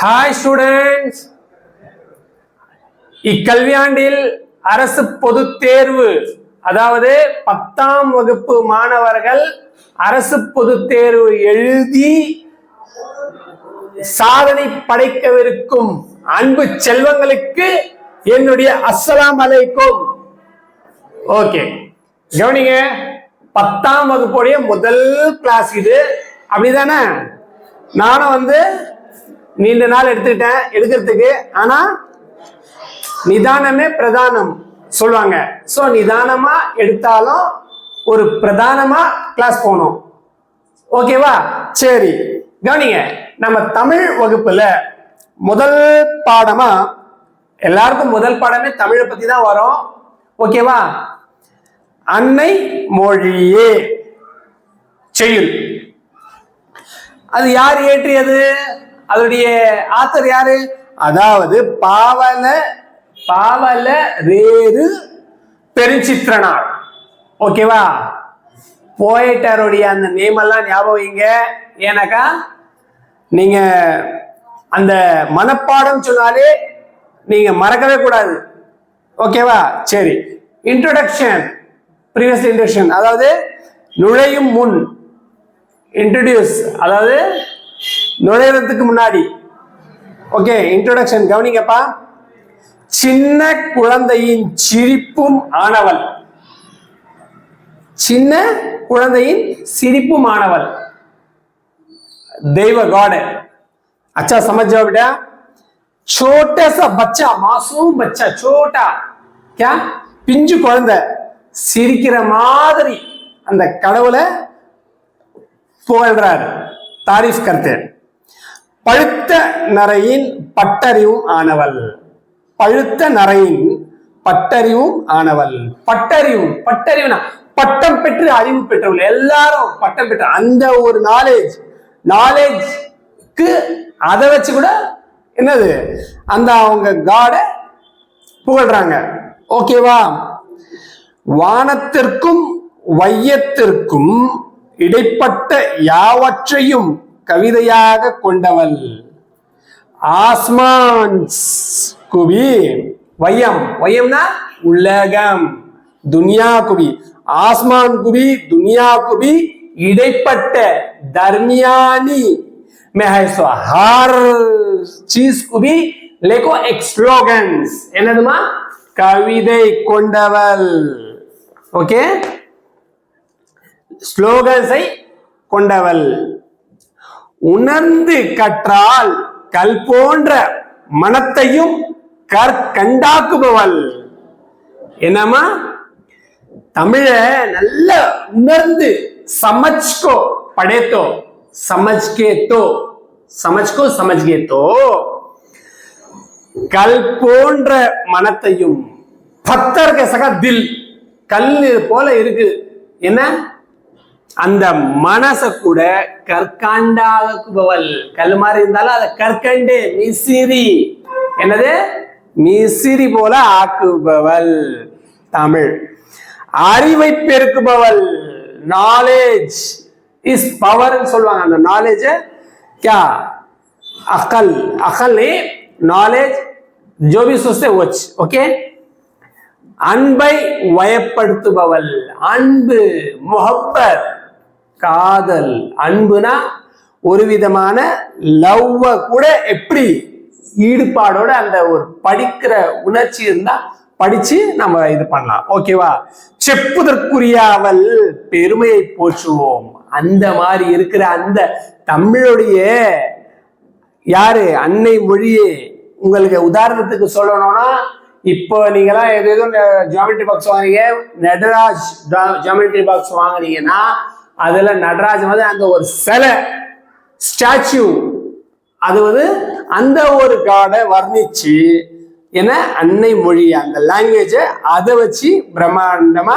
Hi students, இக்கல்வியாண்டில் அரசு பொதுத் தேர்வு அதாவது 10ஆம் வகுப்பு மாணவர்கள் அரசு பொதுத் தேர்வு எழுதி சாதனை படைக்கவிருக்கும் அன்பு செல்வங்களுக்கு என்னுடைய அஸ்ஸலாமு அலைக்கும். ஓகே, கவனிங்க, 10ஆம் வகுப்புடைய முதல் கிளாஸ் இது, அப்படிதானே? நானும் நீண்ட நாள் எடுக்கிறதுக்கு, ஆனா நிதானமே பிரதானம் சொல்லுவாங்க. சோ நிதானமா எடுத்தாலும் ஒரு பிரதானமா கிளாஸ் போகணும். ஓகேவா? சரி, கவனிங்க, நம்ம தமிழ் வகுப்புல முதல் பாடமா, எல்லாருக்கும் முதல் பாடமே தமிழை பத்தி தான் வரும். ஓகேவா? அன்னை மொழியே செய்யுள். அது யார் இயற்றியது? அதனுடைய ஆத்தர் யாரு? அதாவது பாவலரேறு பெருஞ்சித்திரனார். ஓகேவா? போயிட்டருடைய அந்த நேம் எல்லாம் ஞாபகம் வைங்க. ஏன்னாக்கா நீங்க அந்த மனப்பாடம் சொன்னாலே நீங்க மறக்கவே கூடாது. ஓகேவா? சரி, இன்ட்ரோடக்ஷன், ப்ரீவியஸ் இன்ட்ரோடக்ஷன், அதாவது நுழையும் முன், இன்ட்ரோடியூஸ் அதாவது நுழைறதுக்கு முன்னாடி. ஓகே, இன்ட்ரோடக்ஷன் கவனிங்கப்பா. சின்ன குழந்தையின் சிரிப்பும் ஆனவள். சின்ன குழந்தையின் சிரிப்பும் ஆனவள் देव गॉड है. अच्छा समझ जाओ बेटा. छोटा सा बच्चा, मासूम बच्चा, छोटा क्या, पिंजु குழந்தை சிரிக்கிற மாதிரி அந்த கடவுளை புகழ்றார், தாரீஃப் கர்த்தர். பழுத்த நரையின் பட்டறிவும் ஆனவள். பழுத்த நரையின் பட்டறிவும் ஆனவள். பட்டறிவுனா பட்டம் பெற்று அறிவு பெற்றவள். எல்லாரும் பட்டம் பெற்ற அந்த ஒரு நாலேஜ்க்கு அதை வச்சு கூட என்னது அந்த அவங்க காட புகழ்றாங்க. ஓகேவா? வானத்திற்கும் வையத்திற்கும் இடைப்பட்ட யாவற்றையும் கவிதையாக கொண்டவள். ஆஸ்மான்ஸ் குவி, வையம்னா உலகம், துனியா குவி, ஆஸ்மான் குவி, துனியா குவி இடைப்பட்ட दरमियानी में है सो हर चीज को भी लेको एक स्लोगन्स என்னதுமா கவிதை கொண்டவள். ஓகே, ஸ்லோகன்ஸை கொண்டவள். உணர்ந்து கற்றால் கல் போன்ற மனத்தையும் கற்கண்டாக்குபவள். என்னமா தமிழ நல்ல உணர்ந்து समझको पढ़े तो समझ के तो कल போன்ற மனத்தையும், பத்தர் के सका दिल, கல் போல இருக்கு என்ன, அந்த மனச கூட கற்காண்டாக்குபவள். கல் மாதிரி இருந்தாலும் அதை கற்கண்டு மிசிறி, என்னது மிசிறி போல ஆக்குபவள் தமிழ். அறிவை பெருக்குபவள். நாலேஜ் இஸ் பவர் சொல்லுவாங்க. அந்த நாலேஜ் क्या अकल नहीं, நாலேஜ் जो भी सोचते वो. ओके, அன்பை வயப்படுத்துபவள். அன்பு, முஹப்பத், காதல். அன்புனா ஒரு விதமான லவ்வ கூட எப்படி ஈடுபாடோட அந்த ஒரு படிக்கிற உணர்ச்சி இருந்தா படிச்சு நம்ம இது பண்ணலாம். ஓகேவா? செப்புதற்குரிய அவள் பெருமையை போற்றுவோம். அந்த மாதிரி இருக்கிற அந்த தமிழுடைய யாரு அன்னை மொழியே. உங்களுக்கு உதாரணத்துக்கு சொல்லணும்னா, இப்போ நீங்களாம் ஏதேதும் ஜியோமெட்ரி பாக்ஸ் வாங்குறீங்க, நடராஜ் ஜியோமெட்ரி பாக்ஸ் வாங்குறீங்கன்னா அதுல நடராஜ் அந்த ஒரு சிலை, ஸ்டாச்சு, அது அந்த ஒரு காடை வர்ணிச்சு என்ன அன்னை மொழி அந்த லாங்குவேஜ அதை வச்சு பிரம்மாண்டமா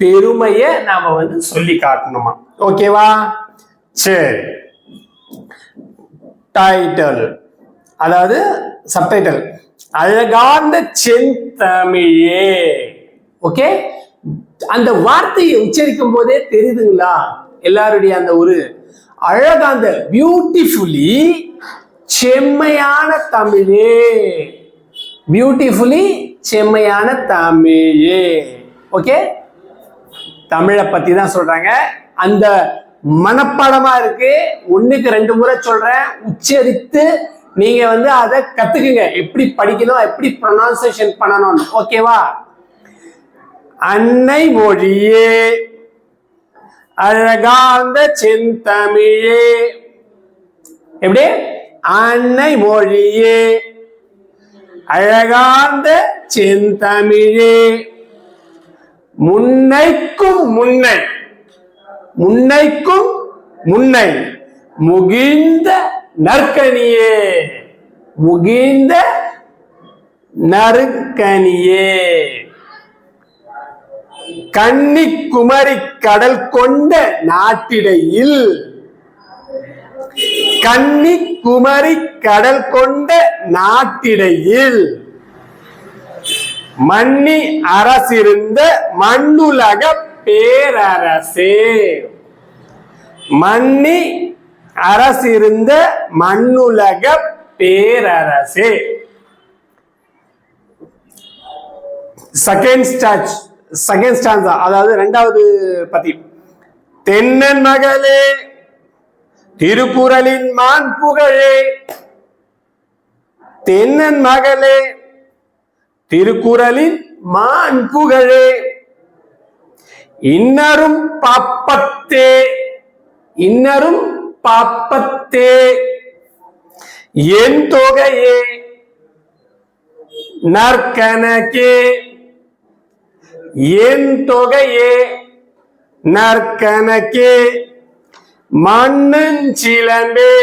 பெருமையை நாம சொல்லி காட்டணுமா. ஓகேவா? சரி, டைட்டில் அதாவது சப்டைட்டில் அழகான செந்தமிழே. ஓகே, அந்த வார்த்தையை உச்சரிக்கும் போதே தெரியுதுங்களா எல்லாருடைய அந்த ஒரு அழகான பியூட்டிஃபுல்லி செம்மையான தமிழே. பியூட்டிஃபுல்லி செம்மையான தமிழே. ஓகே, தமிழை பத்தி தான் சொல்றாங்க. அந்த மனப்பாடமா இருக்கு. 1க்கு 2 முறை சொல்றேன், உச்சரித்து நீங்க அதை கத்துக்குங்க, எப்படி படிக்கணும், எப்படி ப்ரொனன்சியேஷன் பண்ணணும். ஓகேவா? அன்னை மொழியே அழகார்ந்த செந்தமிழே. எப்படி? அன்னை மொழியே அழகார்ந்த செந்தமிழே, முன்னைக்கும் முன்னை, முன்னைக்கும் முன்னை முகிழ்ந்த நற்கனியே, முகிழ்ந்த நற்கனியே, கன்னிக்குமரி கடல் கொண்ட நாட்டிடையில், கன்னிக்குமரி கடல் கொண்ட நாட்டிடையில் மன்னி அரசிருந்த மண்ணுலக பேரரசே, மன்னி அரசிருந்த மண்ணுலக பேரரசே. செகண்ட் ஸ்டான்ஸா, அதாவது 2வது பத்தி. தென்னன் மகளே திருக்குறளின் மான் புகழே, தென்னன் மகளே திருக்குறளின் மான் புகழே, இன்னரும் பாப்பத்தே, இன்னரும் பாப்பத்தே, என் தொகையே நற்கணக்கே, என் தொகையே நற்கணக்கே, மண்ணுஞ்சிலம்பே,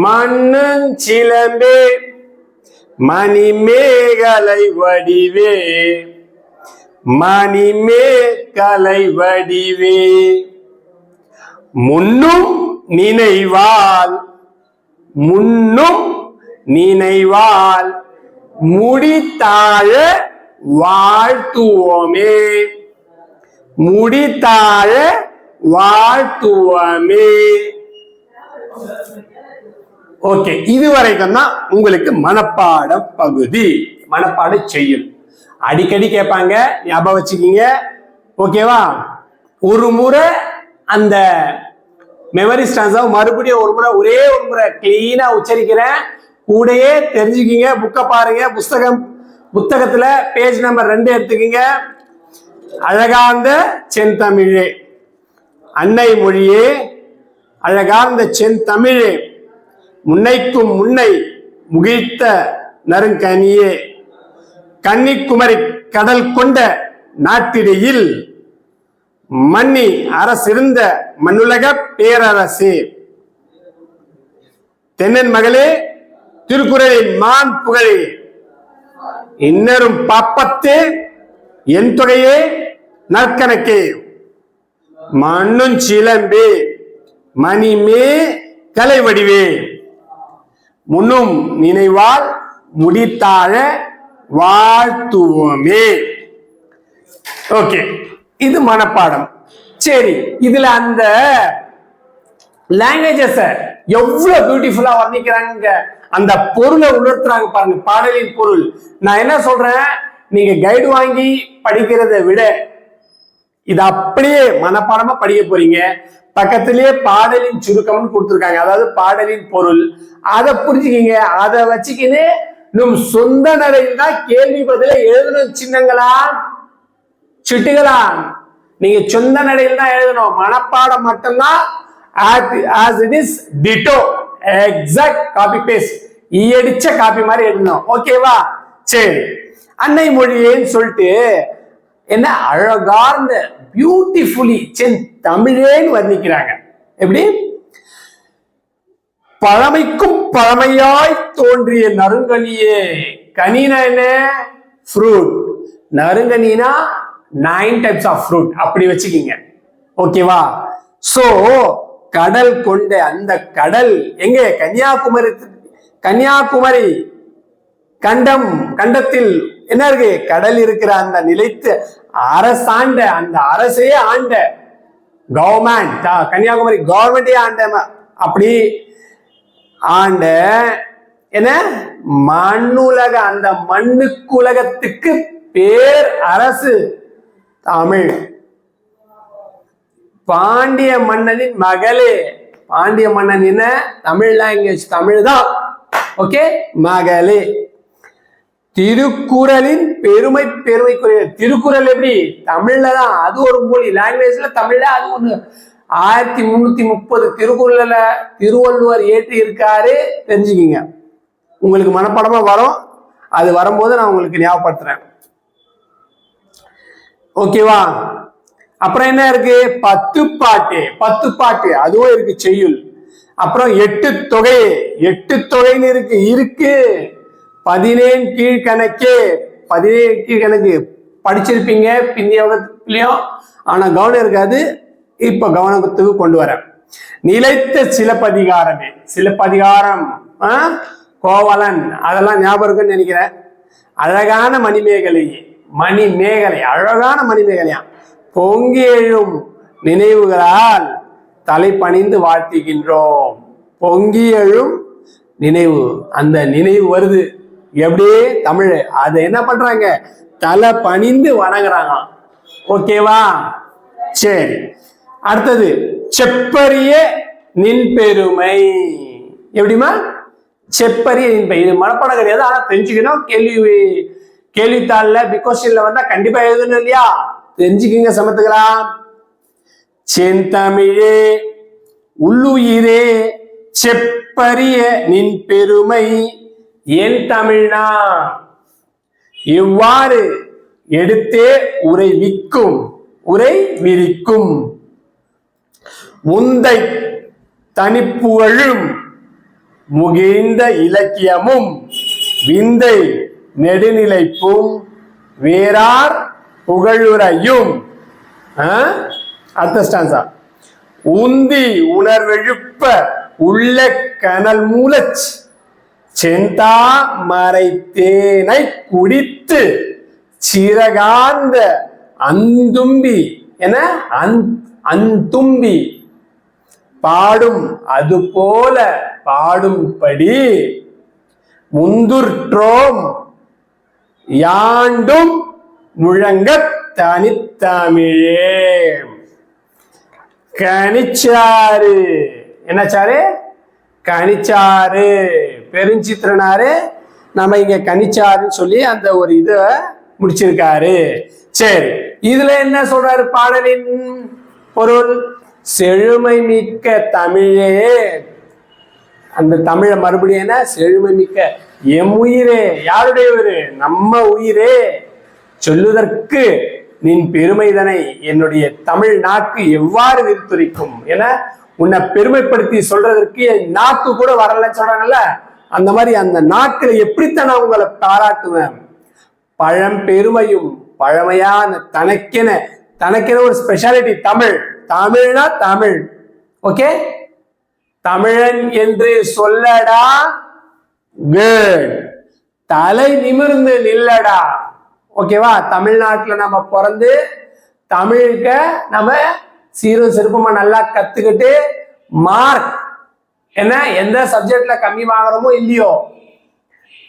மண்ணுஞ்சிலம்பே, மணிமேகலை வடிவே, மணிமேகலை வடிவே, முன்னும் நினைவால், முன்னும் நினைவால் முடித்தாழ வாழ்த்துவோமே, முடித்தாழ வாழ்த்துவோமே. ஓகே, இதுவரைக்கும் தான் உங்களுக்கு மனப்பாட பகுதி. மனப்பாட செய்யும் அடிக்கடி கேட்பாங்க, ஞாபகம் வச்சுக்கீங்க. ஓகேவா? ஒரு முறை அந்த மெமரி ஸ்டான்ஸா மறுபடியும் ஒரு முறை, ஒரே ஒரு முறை கிளீனா உச்சரிக்கிறேன், கூடயே தெரிஞ்சுக்கிங்க. புக்கை பாருங்க, புத்தகத்துல பேஜ் நம்பர் 2 எடுத்துக்கிங்க. அழகார்ந்த செந்தமிழே, அன்னை மொழியே அழகார்ந்த செந்தமிழே, முன்னைக்கும் முன்னை முகிழ்த்த நறுங்கனியே, கன்னிக்குமரி கடல் கொண்ட நாட்டிடையில் மன்னி அரசிருந்த மண்ணுலக பேரரசே, தென்னன் மகளே திருக்குறளின் மான் புகழே, இன்னரும் பாப்பத்தே, என் தொகையே நற்கணக்கே, மண்ணுஞ்சிலம்பே, மணிமே கலை வடிவே, முன்னும் நினைவால் முடித்தாழ வாழ்த்துவோமே. ஓகே, இது மனப்பாடம். சரி, இதுல அந்த லாங்குவேஜஸ் எவ்வளவு பியூட்டிஃபுல்லா வர்ணிக்கிறாங்க, அந்த பொருளை உணர்த்துறாங்க பாருங்க, பாடலின் பொருள். நான் என்ன சொல்றேன், நீங்க கைடு வாங்கி படிக்கிறதை விட இது அப்படியே மனப்பாடமா படிக்க போறீங்க. பக்கத்திலேயே பாடலின் சுருக்கம்னு கொடுத்துருக்காங்க, அதாவது பாடலின் பொருள். அதை புரிஞ்சுக்கிங்க. அதை வச்சுக்கின்னு நம் சொந்த நடையில் தான் கேள்வி பதில எழுதணும். சின்னங்களா சிட்டுகளா, நீங்க சொந்த நடையில் தான் எழுதணும். மனப்பாடம் மட்டும்தான் as it is ditto, exact copy paste, ஈயடிச்ச காப்பி மாதிரி எழுதணும். ஓகேவா? சரி, அன்னை மொழியேன்னு சொல்லிட்டு என்ன அழகார்ந்த பியூட்டிஃபுல்லி செந்தமிழேன்னு வர்ணிக்கிறாங்க. எப்படி? பழமைக்கும் பழமையாய் தோன்றிய நறுங்கனியே. கனினா என்ன? ஃப்ரூட். நறுங்கனினா 9 டைப்ஸ் ஆஃப் ஃப்ரூட், அப்படி வச்சுக்கிங்க. ஓகேவா? சோ கடல் கொண்ட அந்த கடல் எங்க? கன்னியாகுமரி. கன்னியாகுமரி கண்டத்தில் என்ன இருக்கு? கடல் இருக்கிற அந்த நிலைத்து அரசாண்ட, அந்த அரசையே ஆண்ட கவர்மெண்ட், கன்னியாகுமரி கவர்மெண்டே ஆண்ட. அப்படி ஆண்ட என்ன மண்ணுலக, அந்த மண்ணுக்குலகத்துக்கு பேர் அரசு தமிழ். பாண்டிய மன்னனின் மகளே. பாண்டிய மன்னன் என்ன தமிழ் லாங்குவேஜ், தமிழ் தான். ஓகே, மகளே. திருக்குறளின் பெருமைக்குரிய திருக்குறள் எப்படி தமிழ்ல தான், அது ஒரு மொழி லாங்குவேஜ்ல தமிழ்ல, அது ஒண்ணு. 1330 திருக்குறள்ல திருவள்ளுவர் ஏற்றி இருக்காரு, தெரிஞ்சுக்கிங்க. உங்களுக்கு மனப்பாடமா வரும், அது வரும்போது நான் உங்களுக்கு ஞாபகப்படுத்துறேன். ஓகேவா? அப்புறம் என்ன இருக்கு? 10 பாட்டு, 10 பாட்டு அதுவும் இருக்கு செய்யுள். அப்புறம் 8 தொகை, 8 தொகைன்னு இருக்கு. 17 கீழ்கணக்கு, 17 கீழ்கணக்கு படிச்சிருப்பீங்க பிந்திய வகுப்புலயும், ஆனா கவனம் இருக்காது, இப்ப கவனத்துக்கு கொண்டு வர. நிலைத்த சிலப்பதிகாரமே, சிலப்பதிகாரம், கோவலன், அதெல்லாம் ஞாபகம் இருக்குன்னு நினைக்கிறேன். அழகான மணிமேகலை, அழகான மணிமேகலையா. பொங்கி எழும் நினைவுகளால் தலை பணிந்து வாழ்த்துகின்றோம். பொங்கி எழும் நினைவு, அந்த நினைவு வருது எப்படி தமிழ், அதை என்ன பண்றாங்க? தலை பணிந்து வணங்குறாங்க. ஓகேவா? சரி, அடுத்தது செப்பரிய நின் பெருமை. எப்படிமா? செப்பரிய நின் பெருமை. இது மனப்பாடம் கிடையாது, ஆனா தெரிஞ்சுக்கணும். கேள்வித்தாள்ல பிகோஷன்ல வந்தா கண்டிப்பா எழுதணும் இல்லையா? தெரிஞ்சுக்கிங்க, சமத்துக்கலாம். செந்தமிழே உள்ளுயிரே செப்பரிய நின் பெருமை என் தமிழ்னா இவ்வாறு எடுத்தே உரை விரிக்கும் முந்தை தனிப்புகழும் முகிழ்ந்த இலக்கியமும் விந்தை நெடுநிலைப்பும் வேறார் புகழுரையும். அடுத்த ஸ்டான்ஸா. உந்தி உணர்வெழுப்ப உள்ள கனல் மூலச் செந்தா மறைத்தேனை குடித்து சிறகாந்த அந்தும்பி என அந்தும்பி பாடும், அது போல பாடும்படி முந்துற்றோம் யாண்டும் முழங்க தனித்தமிழே. கனிச்சாறு, என்ன சாரு? கனிச்சாறு, பெருஞ்சித்திரனாரு. நம்ம இங்க கனிச்சாருன்னு சொல்லி அந்த ஒரு இத முடிச்சிருக்காரு. சரி, இதுல என்ன சொல்றாரு? பாடலின் பொருள் செழுமை மிக்க தமிழே. அந்த தமிழை மறுபடியும் என்ன? செழுமை மிக்க எம் உயிரே. யாருடைய உயிர்? நம்ம உயிரே. சொல்லுதற்கு நின் பெருமைதனை என்னுடைய தமிழ் நாக்கு எவ்வாறு விரித்துரைக்கும் என உன்னை பெருமைப்படுத்தி சொல்றதற்கு என் நாக்கு கூட வரலன்னு சொல்றாங்கல்ல, அந்த மாதிரி அந்த நாக்குல எப்படித்தான் நான் உங்களை பாராட்டுவேன். பழம் பெருமையும் பழமையான தனக்கென ஒரு ஸ்பெஷாலிட்டி தமிழ். தமிழ்னா தமிழ். ஓகே, தமிழன் என்று சொல்லடா, குட். தலை நிமிர்ந்து நில்லடா. ஓகேவா? தமிழ்நாட்டுல நம்ம பிறந்து தமிழுக்க நம்ம சீரும் சிறப்புமா நல்லா கத்துக்கிட்டு மார்க் என்ன எந்த சப்ஜெக்ட்ல கம்மி வாங்குறோமோ இல்லையோ,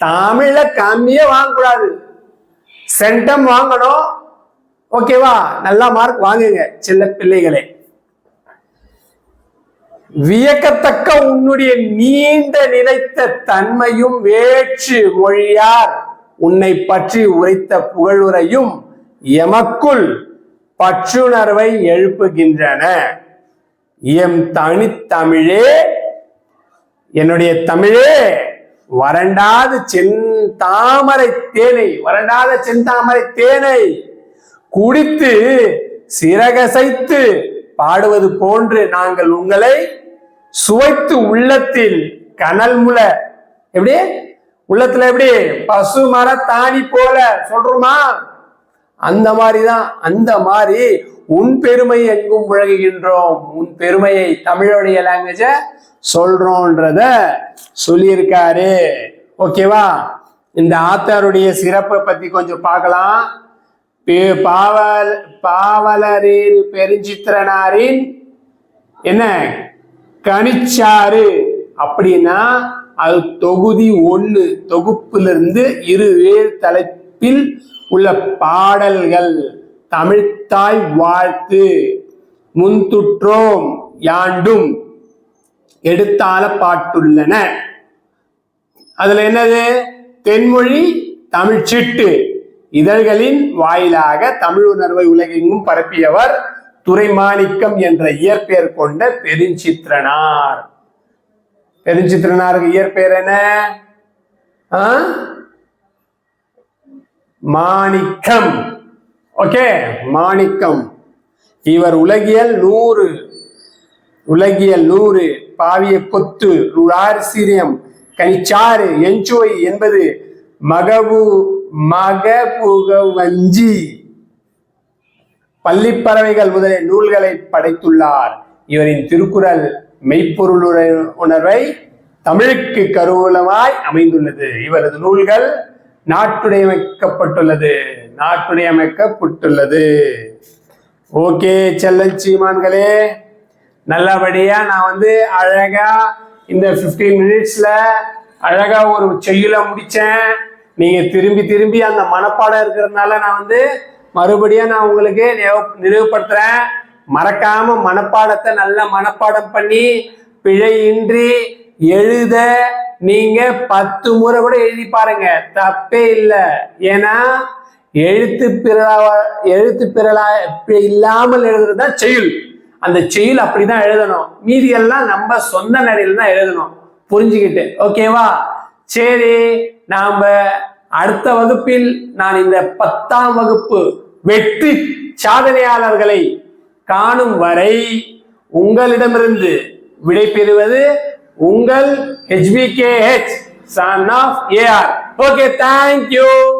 தமிழ்ல கம்மியே வாங்கக்கூடாது, சென்டம் வாங்கணும். ஓகேவா? நல்லா மார்க் வாங்குங்க செல்ல பிள்ளைகளே. வியக்கத்தக்க உன்னுடைய நீண்ட நிலைத்த தன்மையும் வேற்று மொழியார் உன்னை பற்றி உரைத்த புகழுரையும் எமக்குள் பற்றுணர்வை எழுப்புகின்றன. எம் தனித்தமிழே, என்னுடைய தமிழே, வறண்டாத செந்தாமரை தேனை குடித்து சிறகசைத்து பாடுவது போன்று நாங்கள் உங்களை சுவைத்து உள்ளத்தில் கனல் முல, எப்படி உள்ளத்துல எப்படி பசு மர தாணி போல சொல்றோமா, அந்த மாதிரிதான். அந்த மாதிரி உன் பெருமை எங்கும் முழங்குகின்றோம், உன் பெருமையை தமிழுடைய லாங்குவேஜ சொல்றோன்றத சொல்லியிருக்காரு. ஓகேவா? இந்த ஆத்தருடைய சிறப்பை பத்தி கொஞ்சம் பார்க்கலாம். பெருஞ்சித்திரனாரின் என்ன கனிச்சாறு அப்படின்னா அது தொகுதி 1 தொகுப்பிலிருந்து இருவேறு தலைப்பில் உள்ள பாடல்கள். தமிழ்த்தாய் வாழ்த்து, முன்துற்றோம் யாண்டும் எடுத்தால பாட்டுள்ளன. அதுல என்னது? தென்மொழி தமிழ்ச்சிட்டு இதழ்களின் வாயிலாக தமிழ் உணர்வை உலகெங்கும் பரப்பியவர் துரைமாணிக்கம் என்ற இயற்பெயர் கொண்ட பெருஞ்சித்திரனார். பெருஞ்சித்திரனாருக்கு இயற்பெயர் என்ன? மாணிக்கம். ஓகே, மாணிக்கம். இவர் உலகியல் 100 பாவிய கொத்து நூறாசிரியம் கனிச்சாறு எஞ்சுவை என்பது மகபுகவஞ்சி பள்ளிப்பறவைகள் முதலிய நூல்களை படைத்துள்ளார். இவரின் திருக்குறள் மெய்ப்பொருள் உணர்வை தமிழுக்கு கருவூலமாய் அமைந்துள்ளது. இவரது நூல்கள் நாட்டுடையமைக்கப்பட்டுள்ளது. ஓகே செல்லச்சீமான்களே, நல்லபடியா நான் அழகா இந்த 15 மினிட்ஸ்ல அழகா ஒரு செய்யுள முடிச்சேன். நீங்க திரும்பி அந்த மனப்பாடம் இருக்கிறதுனால நான் மறுபடியும் நான் உங்களுக்கு நினைவுபடுத்துறேன். மறக்காம மனப்பாடத்தை நல்ல மனப்பாடம் பண்ணி பிழையின்றி எழுத நீங்க 10 முறை கூட எழுதி பாருங்க, தப்பே இல்லை. ஏன்னா எழுத்து பிறலா இல்லாமல் எழுதுறதுதான் செய்யுள். அந்த செய்யுள் அப்படிதான் எழுதணும். மீதி எல்லாம் நம்ம சொந்த நடையில தான் எழுதணும். புரிஞ்சுக்கிட்டு ஓகேவா? சரி, நாம அடுத்த வகுப்பில் நான் இந்த 10ஆம் வகுப்பு வெற்றி சாதனையாளர்களை காணும் வரை உங்களிடமிருந்து விடை பெறுவது உங்கள் HBKH son of AR. Okay, thank you.